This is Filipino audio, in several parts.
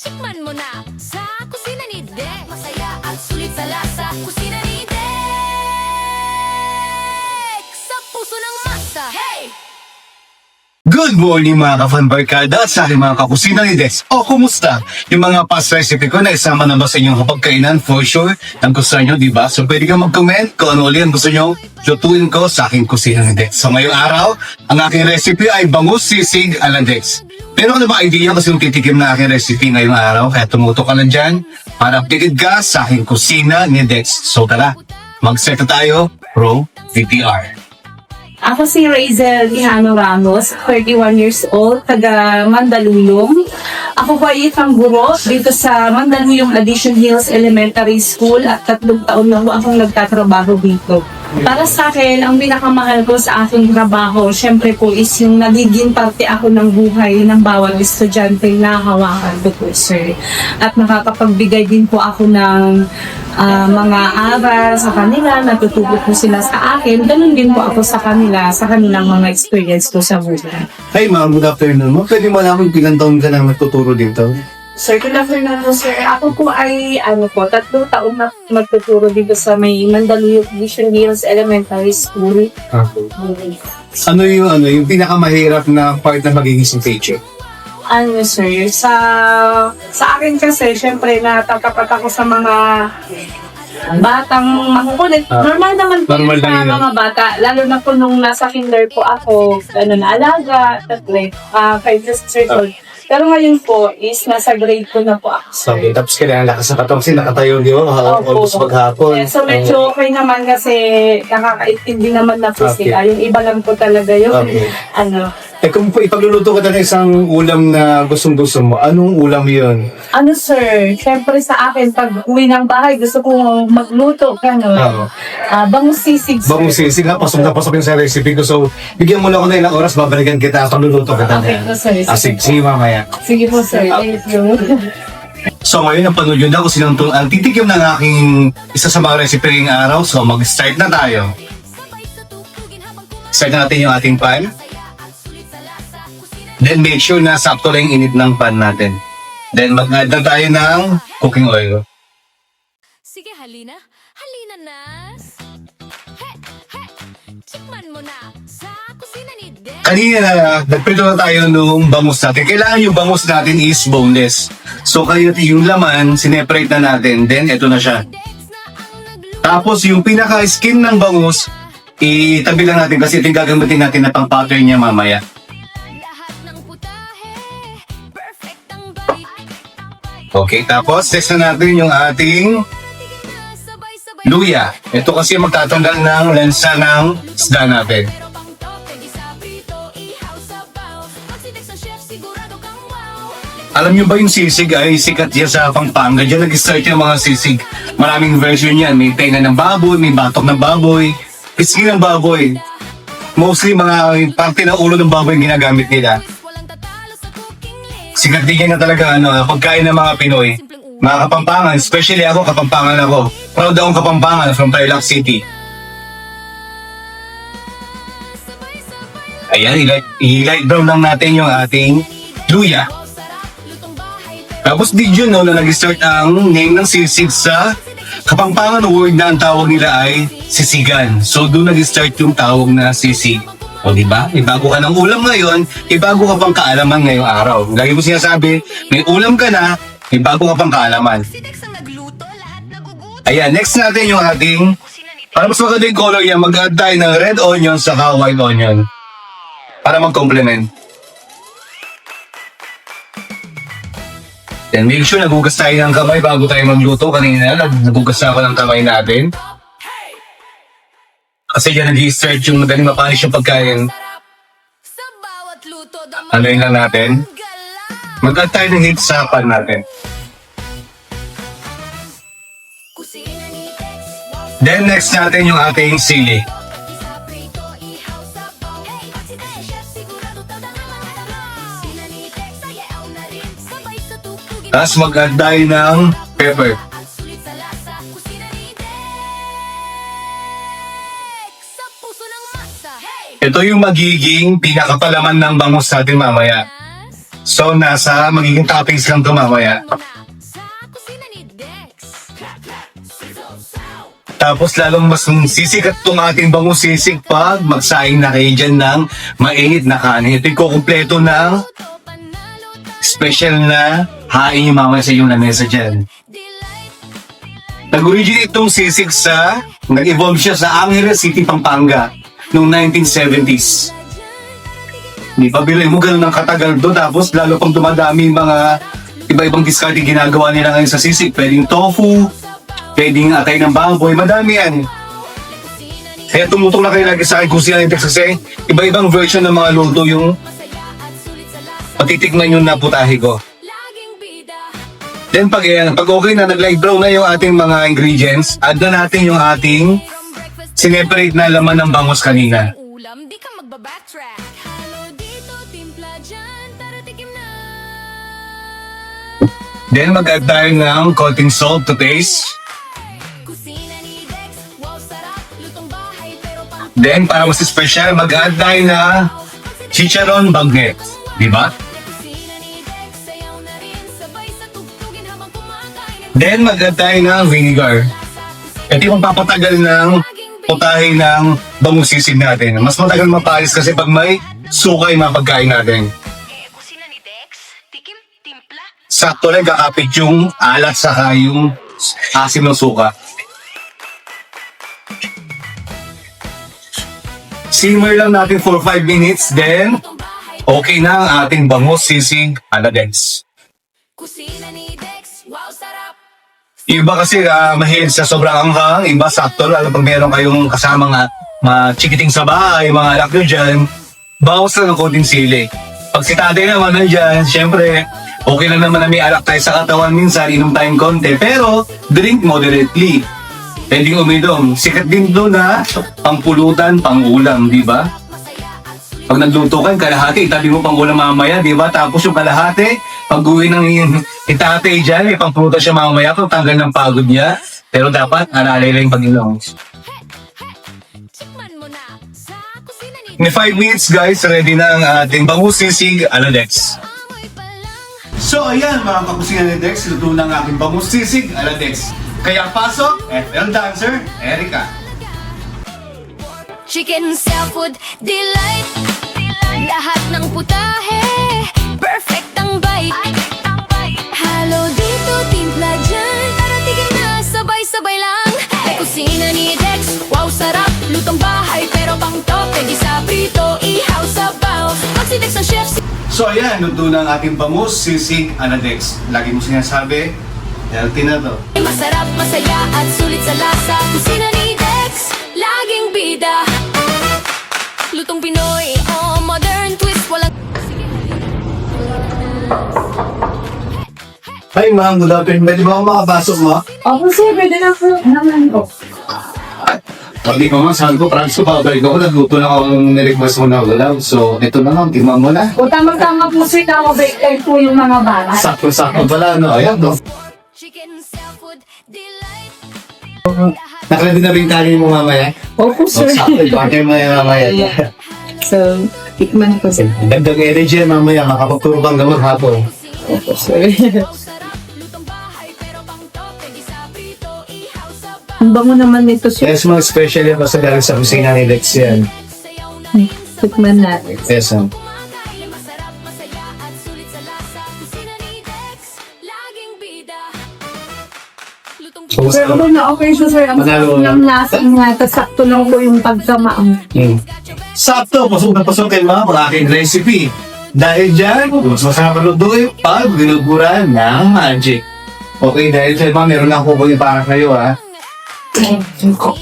Tikman mo na sa kusina ni Dex. Masaya at sulit sa lasa. Kusina ni Dex. Sa puso ng masa. Hey! Good morning mga ka-fanbarkada sa aking mga kakusina ni Dex. O kumusta? Yung mga past recipe ko na isama na ba sa inyong kapagkainan? For sure, ang gusto nyo, di ba? So pwede kang mag-comment kung ano ulit ang gusto nyo lutuin ko sa aking kusina ni Dex. So ngayong araw, ang aking recipe ay bangus sisig ala Dex. Pero ano ba idea kasi yung titikim na aking recipe ngayong araw? Kaya tumuto ka lang dyan para updated ka sa aking kusina ni Dex. So tara, mag-set na tayo. Pro VTR. Ako si Razel Ihano Ramos, 31 years old, taga Mandaluyong. Ako po ay isang guro dito sa Mandaluyong Addition Hills Elementary School at 3 taon na po akong nagtatrabaho dito. Para sa akin, ang pinakamahal ko sa aking trabaho, syempre po is yung nagiging parte ako ng buhay ng bawat estudyante na hawakan ko po, sir. At nakakapagbigay din po ako ng mga aral sa kanila, natututo po sila sa akin. Ganun din po ako sa kanila, sa kanilang mga experience ko sa buhay. Hi ma'am, good afternoon. Ma'am, pwede mo alam kung ilang taon ka na magtuturo dito? Sir, good afternoon po, sir. Ako po ay, 3 taon na magtuturo dito sa may Mandaluyong Addition Hills Elementary School. Ano yung pinakamahirap na part na magiging teacher? Sir, sa akin kasi, syempre, natatapat ako sa mga batang makukulit. Normal naman po Normal yun lang sa yun. mga bata. Lalo na po nung nasa kinder po ako, alaga, 5 years old. Pero ngayon po is nasa grade ko na po ako, sir. Okay, tapos kailangan lakas sa katong kasi nakatayo, di ba? Opo. Almost maghapon. Yeah, so medyo okay naman kasi nakakaintindi naman na po Okay. sila. Yung iba lang po talaga yung Okay. ano. Kung ipagluluto ka ng isang ulam na gustong-gusto mo, anong ulam yun? Sir, syempre sa akin, pag uwi ng bahay, gusto ko magluto, Oo. bangus sisig, sir. Bangus sisig nga, pasok na pasok yun sa recipe ko. So, bigyan mo lang ako na ilang oras, babalikan kita, pagluluto kita. Okay po, sir. Sige, mamaya. Sige po, sir. Thank you. So ngayon, napanood yun na kung sinong ang titikim ng aking isa sa mga recipe ngayong araw. So mag-start na tayo. Start na natin yung ating pan. Then make sure na sakto lang yung init ng pan natin. Then mag-add na tayo ng cooking oil. Sige, halina. Halina, Nas. Hey, hey! Tikman mo na sa kusina ni Dex. Kanina na, nagprito na tayo nung bangus natin. Kailangan yung bangus natin is boneless. So kaya yung laman, sineparate na natin. Then ito na siya. Dex na ang nagluto. Tapos yung pinaka-skin ng bangus, itabi lang natin kasi ito yung gagamitin natin na pang-pattern niya mamaya. Lahat ng putahe. Perfect ang bite. Okay, tapos test na natin yung ating Tigil na sabay-sabay. luya. Ito kasi magtatanggal ng lansa ng isda natin. Pero pang to, pwede sa prito, ihaw sabaw. Pag si Dex ang chef, sigurado kang wow. Alam nyo ba yung sisig ay sikat yan sa Pampanga? Diyan nag-start yung mga sisig. Maraming version yan. May tenga ng baboy, may batok ng baboy, pisngi ng baboy. Mostly mga parte ng ulo ng baboy yung ginagamit nila. Walang tatalo sa cooking list. Sikat din yan na talaga pagkain ng mga Pinoy. Mga Kapampangan, especially ako, Kapampangan ako. Proud akong Kapampangan from Tarlac City. Sabay-sabay. Ayan, i-light brown lang natin yung ating luya. Oh, sarap. Lutong bahay. Tapos did you know na nag-start ang name ng sisig sa Kapampangan word na ang tawag nila ay sisigan. So doon nag-start yung tawag na sisig. O diba? May bago ka ng ulam ngayon, may bago ka pang kaalaman ngayong araw. Lagi ko sinasabi, may ulam ka na, may bago ka pang kaalaman. Si Dex ang nagluto, lahat nagugutom. Ayan, next natin yung ating, para mas maganda yung color yan, mag-add tayo ng red onion sa white onion. Para mag-complement. Then make sure nagugas tayo ng kamay bago tayo magluto. Kanina nagugas na ako ng kamay natin. Kasi dyan nag-i-start yung madaling mapanis yung pagkain. Sarap. Sa bawat luto, damang Ano yun lang natin? gala. Mag-add tayo ng heat sa pan natin. Kusina ni Dex. Then next natin yung ating sili. Isa prito, ihaw sabaw. Hey, pag si Dex ang chef, sigurado tadang ang mga sarap. Kusina ni Dex, ayaw na rin. Sabay sa tugtugin. Tapos mag-add tayo ng pepper. Sulit sa lasa. Kusina ni Dex. Sa puso ng masa. Hey! Ito yung magiging pinakapalaman ng bangus natin mamaya. Nas. So, nasa magiging toppings lang ito mamaya. Sa kusina ni Dex. Tapos lalong mas sisikat itong ating bangus sisig pag magsaing na kayo dyan ng mainit na kanin. Ito yung kukumpleto ng Luto, panalo, special na hain yung mamaya sa iyong lamesa dyan. delight. Nag-originate itong sisig sa, nag-evolve siya sa Angeles City, Pampanga noong 1970s. Di ba, bilay mo ganun ng katagal doon, tapos lalo pang dumadami yung mga iba-ibang discarding ginagawa nila ngayon sa sisig. Pwedeng tofu, pwedeng atay ng baboy, madami yan. Kaya tumutok na kayo lagi sa akin kung sila yung kasi iba-ibang version ng mga luto yung Masaya at sulit sa lasa. patitikman yung naputahe ko. Laging bida. Then pag okay na, nag-light brown na yung ating mga ingredients, add na natin yung ating Mayroong breakfast sineparate na laman ng bangus kanina. ulam, di ka magbabacktrack. Halo dito, timpla dyan, tara tikim na. Then mag-add tayo ng konting salt to taste. Kusina ni Dex, wow sarap, lutong bahay pero pang Then para mas special, mag-add tayo na chicharon bagnet. Di ba? kusina ni Dex, sayaw na rin, sabay sa tugtugin habang kumakain. Then mag-add tayo ng vinegar. Ito yung papatagal ng putahe ng bangus sisig natin. Mas matagal mapalis kasi pag may suka yung mga pagkain natin. Kusina ni Dex, tikim, timpla. Sakto lang kakapit yung alat saka yung asim ng suka. Simmer lang natin for 5 minutes, then Lutong bahay, okay na ang ating bangus sisig ala Dex. kusina ni Dex, wow sarap. Iba kasi mahilig sa sobrang anghang, iba sakto, lalo pag meron kayong kasama nga mga chikiting sa bahay, mga anak nyo dyan, bawas lang ng konting sili. Pag si tatay naman nandyan, syempre, okay lang naman na may alak tayo sa katawan minsan, inom tayong konti, pero drink moderately. Pwedeng umidom. Sikat din doon na pangpulutan, pangulam, di ba? Masaya at sulit. Pag nagluto ka, yung kalahati, itabi mo pangulam mamaya, di ba? Tapos yung kalahati, pag uwi ng itatay dyan, may pangpulutan siya mamaya kung tanggal ng pagod niya. Pero dapat, alalay lang yung Panginoon. Tikman mo na sa kusina ni In 5 minutes guys, ready na ang ating bangus sisig ala Dex. Amoy pa lang. So ayan mga kakusina ni Dex, luto na ang aking bangus sisig ala Dex. Kaya pasok, FL Dancer, Erica. Chicken seafood delight. Lahat ng putahe, perfect ang bite. Halo dito, timpla dyan, tara tigil na, sabay-sabay lang. Kusina ni Dex, wow sarap, lutong bahay pero pang tope, di sa prito, ihaw sabaw. Pag si Dex ang chef, So ayan, luto na ang ating bangus sisig ala Dex. Lagi mo sinasabi, healthy na to. masarap, masaya at sulit sa lasa. Kusina ni Dex, laging bida. Lutong Pinoy, oh modern twist, walang... Hi ma'am, good afternoon. Pwede ba ako makapasok mo? Opo sir, pwede na po naman po. Pwede ko nga, saan ko, Franco, pabalik ako. Nagluto na ako ng nirequest mo na ulam. So, ito na lang, tingnan mo na. O tamang-tama po sir, nakabake time po yung mga bata. Sakto-sakto pala, no? Ayan, no? Chicken seafood delight. Nakalagay na rin tayo mo mamaya. Opo sir. Sakto, partner mo yan mamaya. So, tikman ko sir. Dagdag energy yan mamaya, makapagturo kang gamot hapon. Opo sir. Sarap, lutong bahay pero pang tope, di sa prito, ihaw sabaw. Ang bango naman nito sir. Yes, mga special yan basta galing sa kusina ni Lex yan. Sayaw na rin, Tikman natin. Yes, ma'am. kumakain, masarap, masaya at sulit sa lasa. Kusina ni Dex, laging bida. Lutong Pero kung na-okay siya sir, ang Manalo sarap na. ng lasa nga, tas sakto lang po yung pagkamaang. Sakto, pasok na pasok kayo mga aking recipe. Dahil dyan, mas masarap ang lutuin pag ginuguran ng magic. Okay, dahil sa iba, meron lang kukunin para kayo, ha?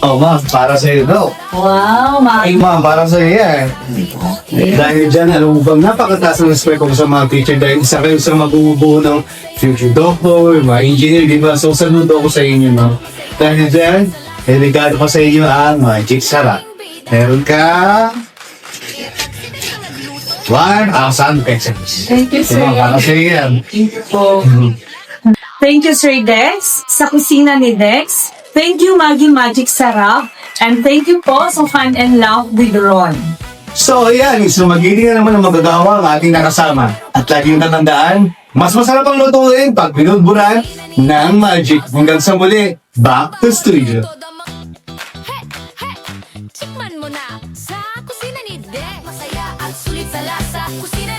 Oh, ma'am, para sa iyo daw. Wow, Ay, ma'am, para sa iyo yan. Dahil dyan, alam mo bang napakataas ng respect ko sa mga teacher dahil isa kayo sa mabubuo ng future doctor, mga engineer, di ba? So, saludo ako sa inyo, ma'am. Dahil dyan, delikado pa sa inyo ang magic sarap. Meron ka 1,000 pesos. Thank you sir. Diba, para sa iyo yan. Thank you po. Thank you, Sir Dex, sa kusina ni Dex. Thank you, Maggie Magic Sarap. And thank you po sa Fun and Love with Ron. So, ayan, magiging na naman ang magagawa ang ating nakasama. At lagi yung tatandaan, mas masarap ang lutuin pag binudburan ng magic. Hanggang sa muli, back to studio. Tikman mo na sa kusina ni Dek. Masaya at sulit sa lasa. Kusina